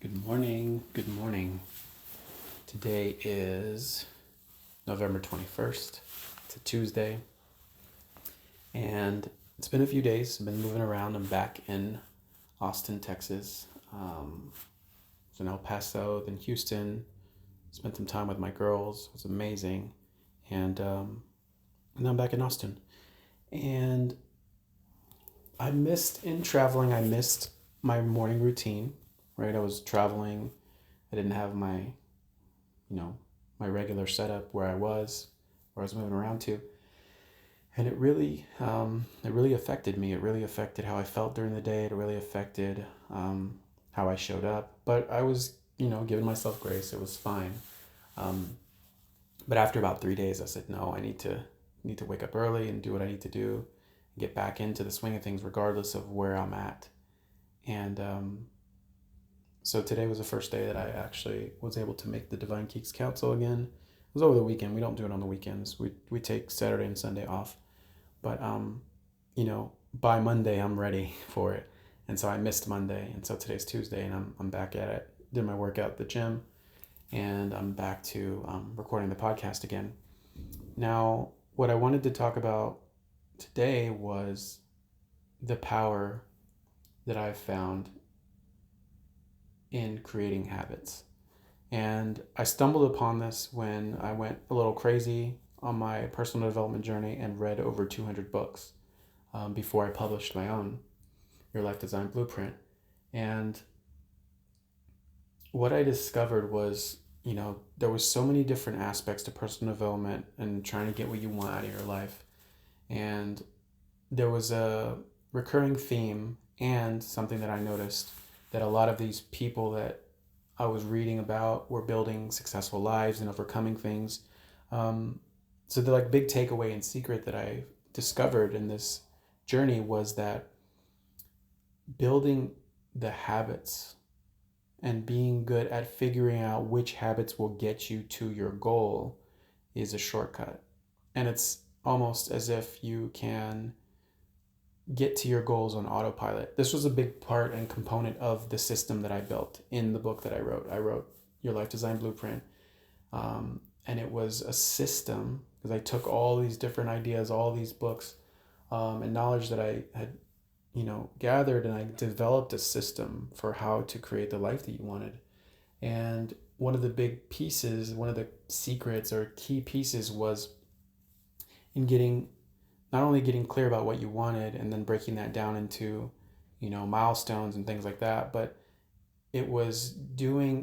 Good morning. Good morning. Today is November 21st. It's a Tuesday. And it's been a few days. I've been moving around. I'm back in Austin, Texas. So in El Paso, then Houston. Spent some time with my girls. It was amazing. And now I'm back in Austin. And in traveling, I missed my morning routine, right? I was traveling. I didn't have you know, my regular setup where I was moving around to, and it really affected me. It really affected how I felt during the day. It really affected how I showed up. But I was, giving myself grace. It was fine. Um, but after about 3 days, I said, no, I need to wake up early and do what I need to do, get back into the swing of things, regardless of where I'm at. And so today was the first day that I actually was able to make the Divine Geeks Council again. It was over the weekend. We don't do it on the weekends. We take Saturday and Sunday off. But by Monday I'm ready for it. And so I missed Monday, and so today's Tuesday, and I'm back at it. Did my workout at the gym, and I'm back to recording the podcast again. Now, what I wanted to talk about today was the power that I've found in creating habits. And I stumbled upon this when I went a little crazy on my personal development journey and read over 200 books before I published my own Your Life Design Blueprint. And what I discovered was, there was so many different aspects to personal development and trying to get what you want out of your life. And there was a recurring theme and something that I noticed, that a lot of these people that I was reading about were building successful lives and overcoming things. Um, so the big takeaway and secret that I discovered in this journey was that building the habits and being good at figuring out which habits will get you to your goal is a shortcut. And it's almost as if you can get to your goals on autopilot. This was a big part and component of the system that I built in the book that I wrote. I wrote Your Life Design Blueprint. And it was a system because I took all these different ideas, all these books, and knowledge that I had, gathered, and I developed a system for how to create the life that you wanted. And one of the big pieces, one of the secrets or key pieces was in not only getting clear about what you wanted and then breaking that down into, milestones and things like that, but it was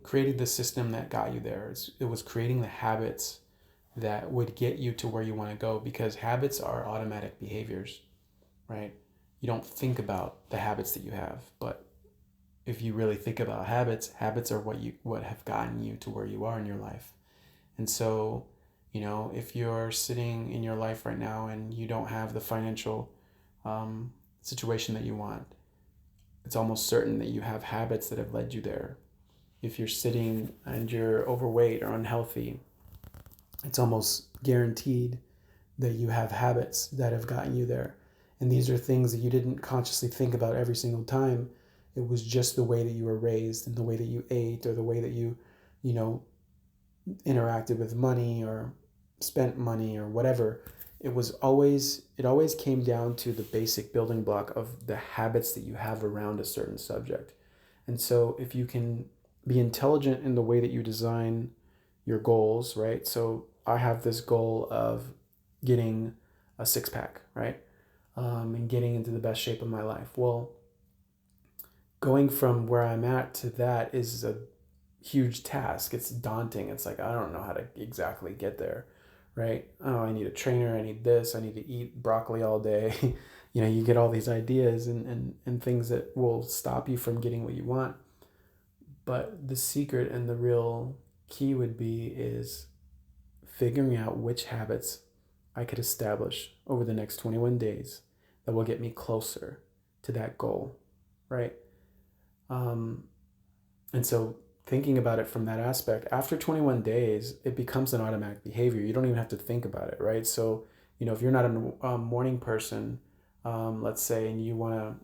creating the system that got you there. It was creating the habits that would get you to where you want to go, because habits are automatic behaviors, right? You don't think about the habits that you have, but if you really think about habits are what have gotten you to where you are in your life. And so, if you're sitting in your life right now and you don't have the financial situation that you want, it's almost certain that you have habits that have led you there. If you're sitting and you're overweight or unhealthy, it's almost guaranteed that you have habits that have gotten you there. And these are things that you didn't consciously think about every single time. It was just the way that you were raised and the way that you ate, or the way that you know, interacted with money or spent money or whatever. It always came down to the basic building block of the habits that you have around a certain subject. And so if you can be intelligent in the way that you design your goals, right? So I have this goal of getting a six pack, right? And getting into the best shape of my life. Well, going from where I'm at to that is a huge task. It's daunting. It's like, I don't know how to exactly get there, right? Oh, I need a trainer. I need this. I need to eat broccoli all day. You get all these ideas and things that will stop you from getting what you want. But the secret and the real key would be is figuring out which habits I could establish over the next 21 days that will get me closer to that goal, right? Um, and so thinking about it from that aspect, after 21 days, it becomes an automatic behavior. You don't even have to think about it, right? So, if you're not a morning person, let's say, and you want to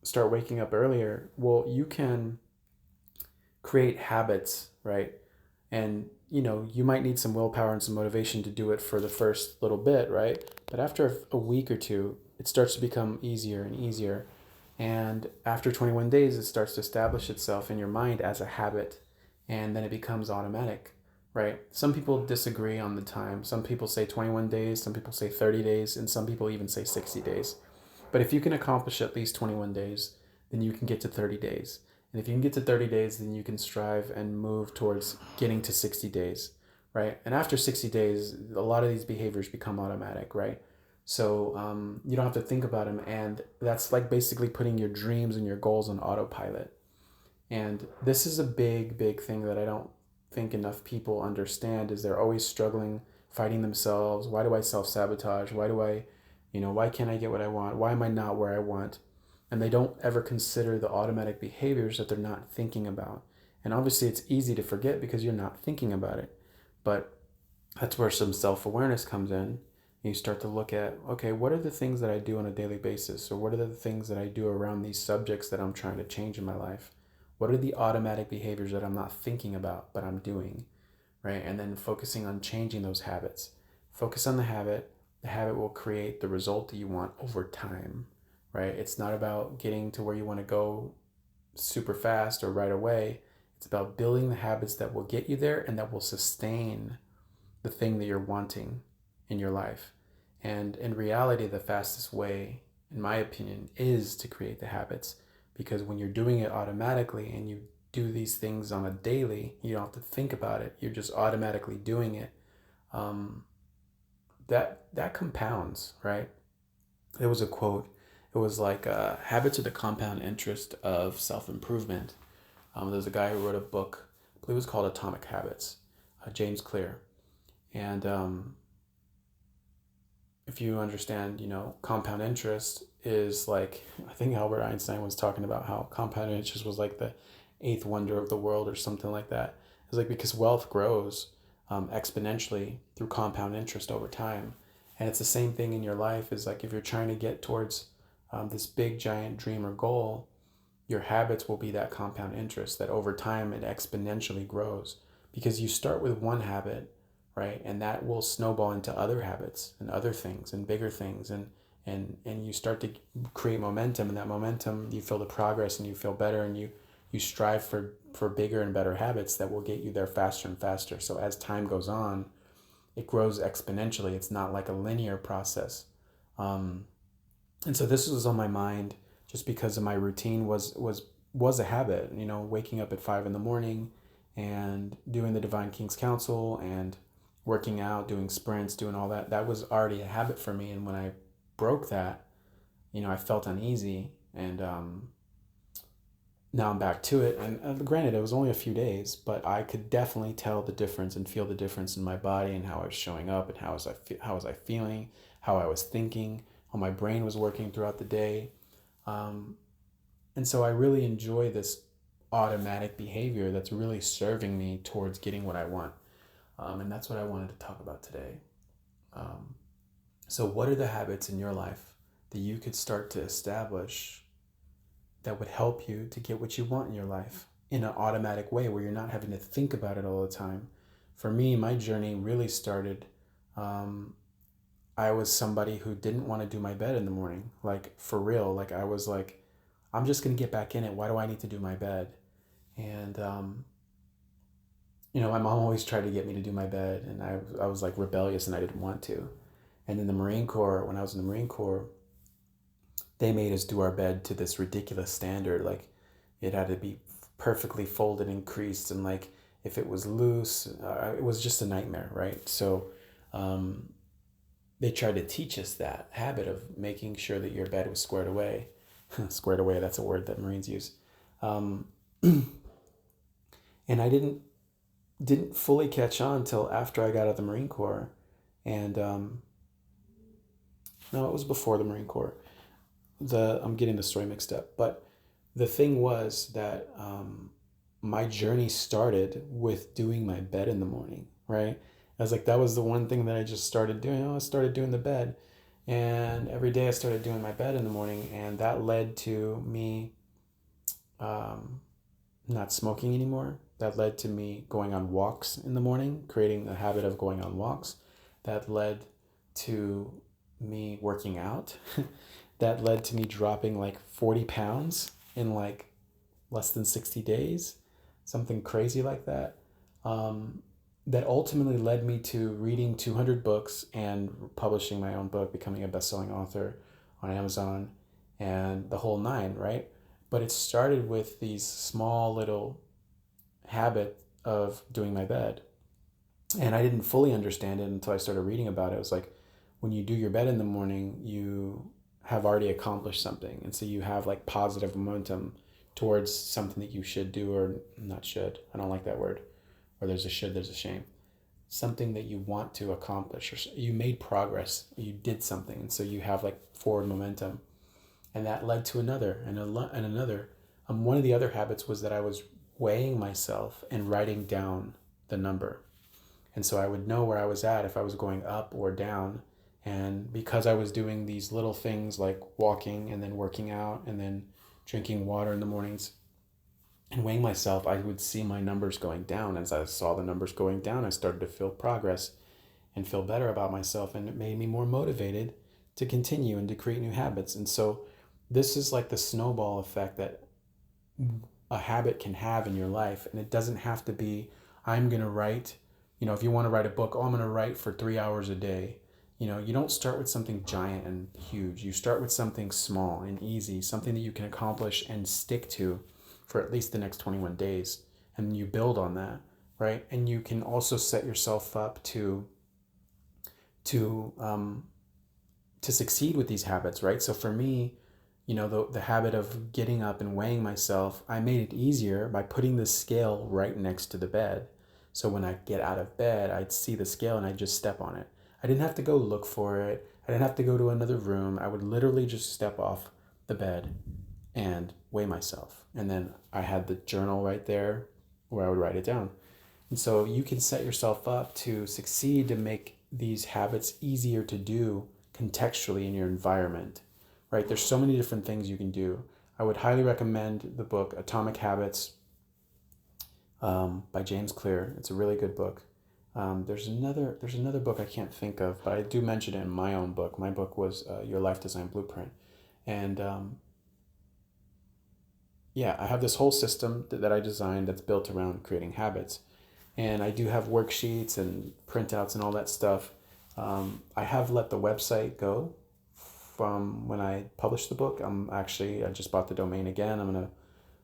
start waking up earlier, well, you can create habits, right? And you might need some willpower and some motivation to do it for the first little bit, right? But after a week or two, it starts to become easier and easier. And after 21 days, it starts to establish itself in your mind as a habit. And then it becomes automatic, right? Some people disagree on the time. Some people say 21 days, some people say 30 days, and some people even say 60 days. But if you can accomplish at least 21 days, then you can get to 30 days. And if you can get to 30 days, then you can strive and move towards getting to 60 days, right? And after 60 days, a lot of these behaviors become automatic, right? So you don't have to think about them. And that's like basically putting your dreams and your goals on autopilot. And this is a big, big thing that I don't think enough people understand is they're always struggling, fighting themselves. Why do I self-sabotage? Why can't I get what I want? Why am I not where I want? And they don't ever consider the automatic behaviors that they're not thinking about. And obviously it's easy to forget because you're not thinking about it. But that's where some self-awareness comes in. You start to look at, okay, what are the things that I do on a daily basis? Or what are the things that I do around these subjects that I'm trying to change in my life? What are the automatic behaviors that I'm not thinking about, but I'm doing, right? And then focusing on changing those habits. Focus on the habit. The habit will create the result that you want over time, right? It's not about getting to where you want to go super fast or right away. It's about building the habits that will get you there and that will sustain the thing that you're wanting in your life. And in reality, the fastest way, in my opinion, is to create the habits, because when you're doing it automatically and you do these things on a daily, you don't have to think about it. You're just automatically doing it. That compounds, right? There was a quote. It was like, habits are the compound interest of self-improvement. There's a guy who wrote a book, I believe it was called Atomic Habits, James Clear. And if you understand, compound interest is like, I think Albert Einstein was talking about how compound interest was like the eighth wonder of the world or something like that. It's like because wealth grows exponentially through compound interest over time. And it's the same thing in your life, is like if you're trying to get towards this big giant dream or goal, your habits will be that compound interest that over time it exponentially grows, because you start with one habit, right? And that will snowball into other habits and other things and bigger things. And you start to create momentum, and that momentum, you feel the progress and you feel better, and you strive for bigger and better habits that will get you there faster and faster. So as time goes on, it grows exponentially. It's not like a linear process. And so this was on my mind just because of my routine was a habit, waking up at 5 a.m. and doing the Divine King's Council and working out, doing sprints, doing all that. That was already a habit for me. And when I broke that, I felt uneasy, and now I'm back to it. And granted, it was only a few days, but I could definitely tell the difference and feel the difference in my body and how I was showing up and how was I feeling, how I was thinking, how my brain was working throughout the day. And so I really enjoy this automatic behavior that's really serving me towards getting what I want. And that's what I wanted to talk about today. So what are the habits in your life that you could start to establish that would help you to get what you want in your life in an automatic way, where you're not having to think about it all the time? For me, my journey really started, I was somebody who didn't want to do my bed in the morning, like for real. Like I was like, I'm just going to get back in it. Why do I need to do my bed? And, my mom always tried to get me to do my bed, and I was like rebellious and I didn't want to. And in the Marine Corps, when I was in the Marine Corps, they made us do our bed to this ridiculous standard. Like it had to be perfectly folded and creased, and like if it was loose, it was just a nightmare, right? So they tried to teach us that habit of making sure that your bed was squared away. Squared away, that's a word that Marines use. And I didn't fully catch on till after I got out of the Marine Corps. And no, it was before the Marine Corps. I'm getting the story mixed up, but the thing was that my journey started with doing my bed in the morning, right? I was like, that was the one thing that I just started doing. I started doing the bed, and every day I started doing my bed in the morning, and that led to me not smoking anymore. That led to me going on walks in the morning, creating the habit of going on walks. That led to me working out. That led to me dropping like 40 pounds in like less than 60 days, something crazy like that. That ultimately led me to reading 200 books and publishing my own book, becoming a best-selling author on Amazon and the whole nine, right? But it started with these small little habit of doing my bed. And I didn't fully understand it until I started reading about it. It was like when you do your bed in the morning, you have already accomplished something. And so you have like positive momentum towards something that you should do, or not should. I don't like that word. Or there's a should, there's a shame. Something that you want to accomplish, or you made progress, you did something. And so you have like forward momentum. And that led to another and another. One of the other habits was that I was weighing myself and writing down the number. And so I would know where I was at, if I was going up or down. And because I was doing these little things like walking and then working out and then drinking water in the mornings and weighing myself, I would see my numbers going down. As I saw the numbers going down, I started to feel progress and feel better about myself. And it made me more motivated to continue and to create new habits. And so this is like the snowball effect that a habit can have in your life. And it doesn't have to be, I'm going to write, if you want to write a book, I'm going to write for 3 hours a day. You don't start with something giant and huge. You start with something small and easy, something that you can accomplish and stick to for at least the next 21 days. And you build on that, right? And you can also set yourself up to succeed with these habits, right? So for me, the habit of getting up and weighing myself, I made it easier by putting the scale right next to the bed. So when I get out of bed, I'd see the scale and I'd just step on it. I didn't have to go look for it. I didn't have to go to another room. I would literally just step off the bed and weigh myself. And then I had the journal right there where I would write it down. And so you can set yourself up to succeed, to make these habits easier to do contextually in your environment, right? There's so many different things you can do. I would highly recommend the book Atomic Habits by James Clear. It's a really good book. There's another book I can't think of, but I do mention it in my own book. My book was Your Life Design Blueprint. And I have this whole system that I designed that's built around creating habits. And I do have worksheets and printouts and all that stuff. I have let the website go from when I published the book. I just bought the domain again. I'm going to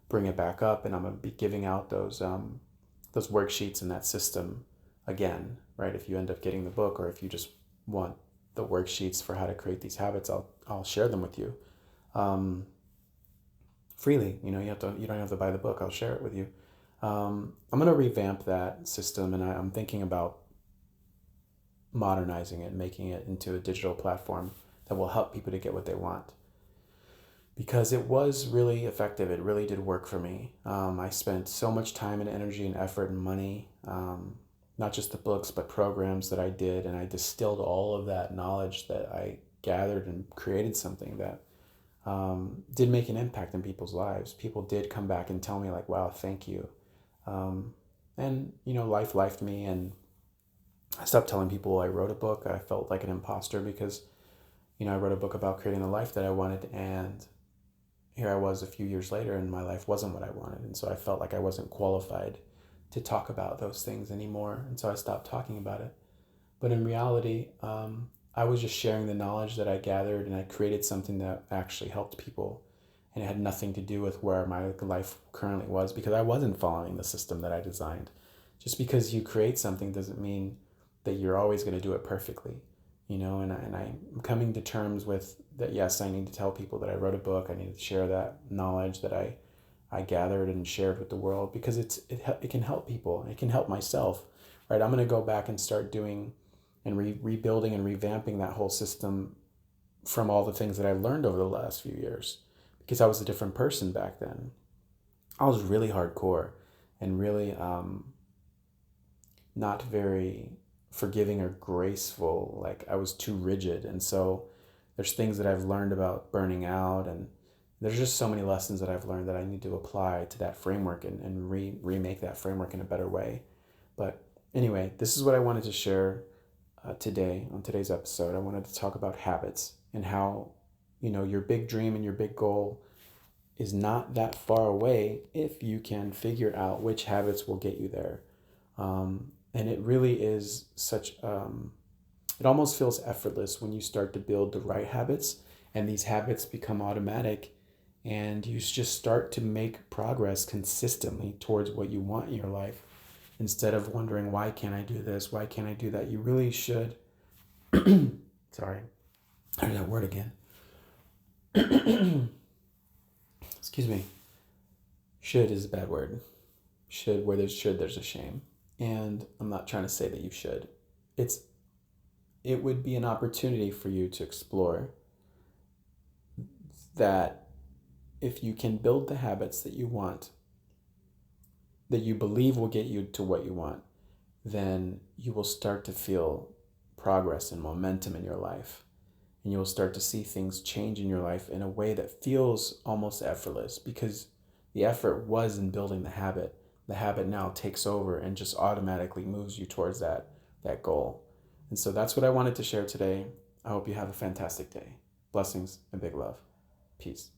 bring it back up, and I'm going to be giving out those worksheets in that system again, right? If you end up getting the book, or if you just want the worksheets for how to create these habits, I'll share them with you freely. You don't have to buy the book. I'll share it with you. I'm going to revamp that system, and I'm thinking about modernizing it, making it into a digital platform that will help people to get what they want. Because it was really effective. It really did work for me. I spent so much time and energy and effort and money, not just the books, but programs that I did. And I distilled all of that knowledge that I gathered and created something that did make an impact in people's lives. People did come back and tell me like, wow, thank you. And life lifed me, and I stopped telling people I wrote a book. I felt like an imposter because, I wrote a book about creating the life that I wanted, and here I was a few years later, and my life wasn't what I wanted. And so I felt like I wasn't qualified to talk about those things anymore. And so I stopped talking about it. But in reality, I was just sharing the knowledge that I gathered, and I created something that actually helped people. And it had nothing to do with where my life currently was, because I wasn't following the system that I designed. Just because you create something doesn't mean that you're always going to do it perfectly. And I'm coming to terms with that. Yes, I need to tell people that I wrote a book. I need to share that knowledge that I gathered and shared with the world, because it can help people. It can help myself, right? I'm going to go back and start doing and rebuilding and revamping that whole system from all the things that I've learned over the last few years, because I was a different person back then. I was really hardcore and really not very forgiving or graceful. Like I was too rigid. And so there's things that I've learned about burning out and There's just so many lessons that I've learned that I need to apply to that framework and remake that framework in a better way. But anyway, this is what I wanted to share today on today's episode. I wanted to talk about habits and how, your big dream and your big goal is not that far away if you can figure out which habits will get you there. And it really is it almost feels effortless when you start to build the right habits and these habits become automatic and you just start to make progress consistently towards what you want in your life instead of wondering, why can't I do this? Why can't I do that? You really should. Sorry, I heard that word again. Excuse me. Should is a bad word. Should, where there's should, there's a shame. And I'm not trying to say that you should. It would be an opportunity for you to explore that if you can build the habits that you want, that you believe will get you to what you want, then you will start to feel progress and momentum in your life. And you will start to see things change in your life in a way that feels almost effortless because the effort was in building the habit. The habit now takes over and just automatically moves you towards that goal. And so that's what I wanted to share today. I hope you have a fantastic day. Blessings and big love. Peace.